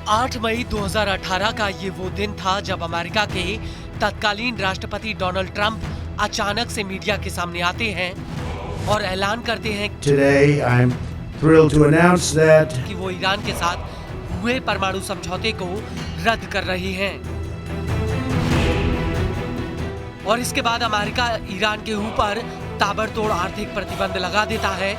8 मई 2018 का ये वो दिन था जब अमेरिका के तत्कालीन राष्ट्रपति डोनाल्ड ट्रंप अचानक से मीडिया के सामने आते हैं और ऐलान करते हैं Today, I'm thrilled to announce that कि वो ईरान के साथ हुए परमाणु समझौते को रद्द कर रही हैं। और इसके बाद अमेरिका ईरान के ऊपर ताबड़तोड़ आर्थिक प्रतिबंध लगा देता है।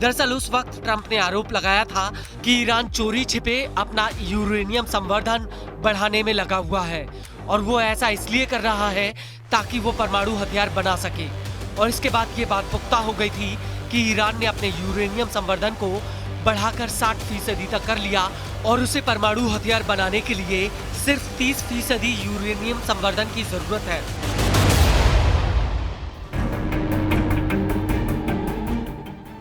दरअसल उस वक्त ट्रंप ने आरोप लगाया था कि ईरान चोरी छिपे अपना यूरेनियम संवर्धन बढ़ाने में लगा हुआ है और वो ऐसा इसलिए कर रहा है ताकि वो परमाणु हथियार बना सके। और इसके बाद ये बात पुख्ता हो गई थी कि ईरान ने अपने यूरेनियम संवर्धन को बढ़ाकर 60% तक कर लिया और उसे परमाणु हथियार बनाने के लिए सिर्फ 30% यूरेनियम संवर्धन की जरूरत है।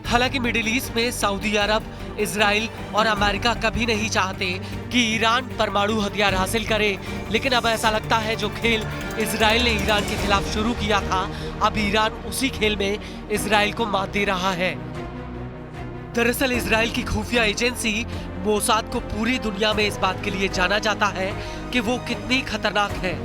हालांकि मिडिल ईस्ट में सऊदी अरब, इजराइल और अमेरिका कभी नहीं चाहते कि ईरान परमाणु हथियार हासिल करे, लेकिन अब ऐसा लगता है जो खेल इजराइल ने ईरान के खिलाफ शुरू किया था, अब ईरान उसी खेल में इजराइल को मात दे रहा है। दरअसल इजराइल की खुफिया एजेंसी मोसाद को पूरी दुनिया में इस बात के लिए जाना जाता है कि वो कितनी खतरनाक है,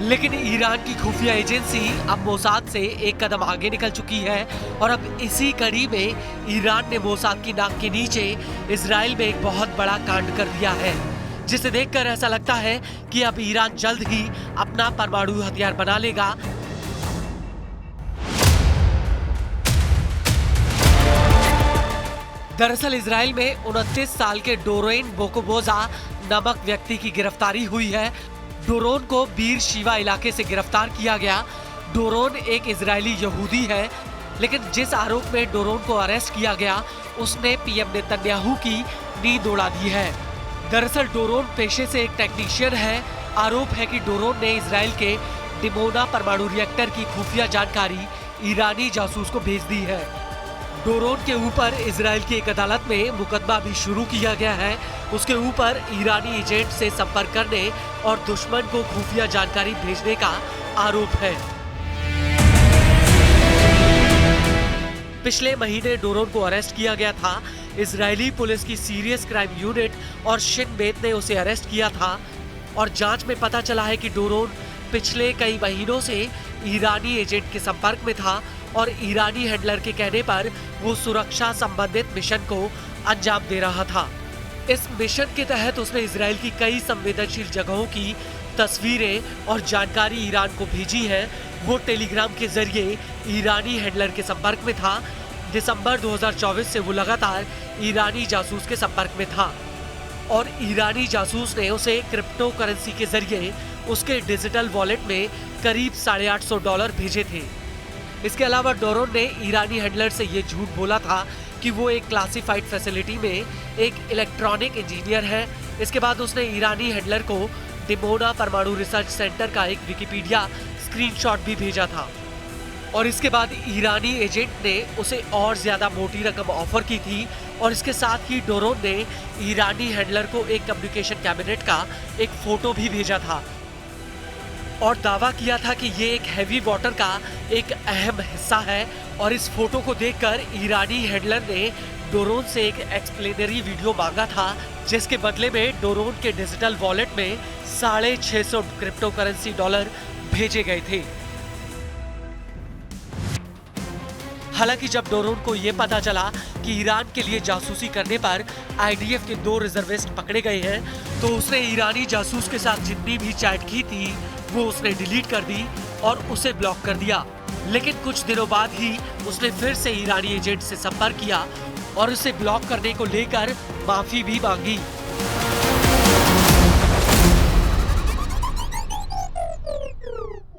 लेकिन ईरान की खुफिया एजेंसी अब मोसाद से एक कदम आगे निकल चुकी है और अब इसी कड़ी में ईरान ने मोसाद की नाक के नीचे इजराइल में एक बहुत बड़ा कांड कर दिया है, जिसे देखकर ऐसा लगता है कि अब ईरान जल्द ही अपना परमाणु हथियार बना लेगा। दरअसल इजराइल में 29 साल के डोरोन बोकोबोजा नामक व्यक्ति की गिरफ्तारी हुई है। डोरोन को बीर शिवा इलाके से गिरफ्तार किया गया। डोरोन एक इजरायली यहूदी है, लेकिन जिस आरोप में डोरोन को अरेस्ट किया गया उसने पीएम नेतन्याहू की नींद उड़ा दी है। दरअसल डोरोन पेशे से एक टेक्नीशियन है। आरोप है कि डोरोन ने इजराइल के डिमोना परमाणु रिएक्टर की खुफिया जानकारी ईरानी जासूस को भेज दी है। डोरोन के ऊपर इजराइल की एक अदालत में मुकदमा भी शुरू किया गया है। उसके ऊपर ईरानी एजेंट से संपर्क करने और दुश्मन को खुफिया जानकारी भेजने का आरोप है। पिछले महीने डोरोन को अरेस्ट किया गया था। इजरायली पुलिस की सीरियस क्राइम यूनिट और शिन बेत ने उसे अरेस्ट किया था और जांच में पता चला है कि डोरोन पिछले कई महीनों से ईरानी एजेंट के संपर्क में था और ईरानी हैंडलर के कहने पर वो सुरक्षा संबंधित मिशन को अंजाम दे रहा था। इस मिशन के तहत उसने इजराइल की कई संवेदनशील जगहों की तस्वीरें और जानकारी ईरान को भेजी है। वो टेलीग्राम के जरिए ईरानी हैंडलर के संपर्क में था। दिसंबर 2024 से वो लगातार ईरानी जासूस के संपर्क में था और ईरानी जासूस ने उसे क्रिप्टो करेंसी के जरिए उसके डिजिटल वॉलेट में करीब $850 भेजे थे। इसके अलावा डोरोन ने ईरानी हैंडलर से ये झूठ बोला था कि वो एक क्लासिफाइड फैसिलिटी में एक इलेक्ट्रॉनिक इंजीनियर है। इसके बाद उसने ईरानी हैंडलर को डिमोना परमाणु रिसर्च सेंटर का एक विकिपीडिया स्क्रीनशॉट भी भेजा था और इसके बाद ईरानी एजेंट ने उसे और ज्यादा मोटी रकम ऑफर की थी और इसके साथ ही डोरोन ने ईरानी हैंडलर को एक कम्युनिकेशन कैबिनेट का एक फोटो भी भेजा था और दावा किया था कि ये एक हैवी वाटर का एक अहम हिस्सा है। और इस फोटो को देखकर ईरानी हैंडलर ने डोरोन से एक एक्सप्लेनरी वीडियो मांगा था, जिसके बदले में डोरोन के डिजिटल वॉलेट में $650 क्रिप्टो करेंसी डॉलर भेजे गए थे। हालांकि जब डोरोन को यह पता चला कि ईरान के लिए जासूसी करने पर आईडीएफ के 2 रिजर्विस्ट पकड़े गए हैं, तो उसने ईरानी जासूस के साथ जितनी भी चैट की थी वो उसने डिलीट कर दी और उसे ब्लॉक कर दिया। लेकिन कुछ दिनों बाद ही उसने फिर से ईरानी एजेंट से संपर्क किया और उसे ब्लॉक करने को लेकर माफी भी मांगी।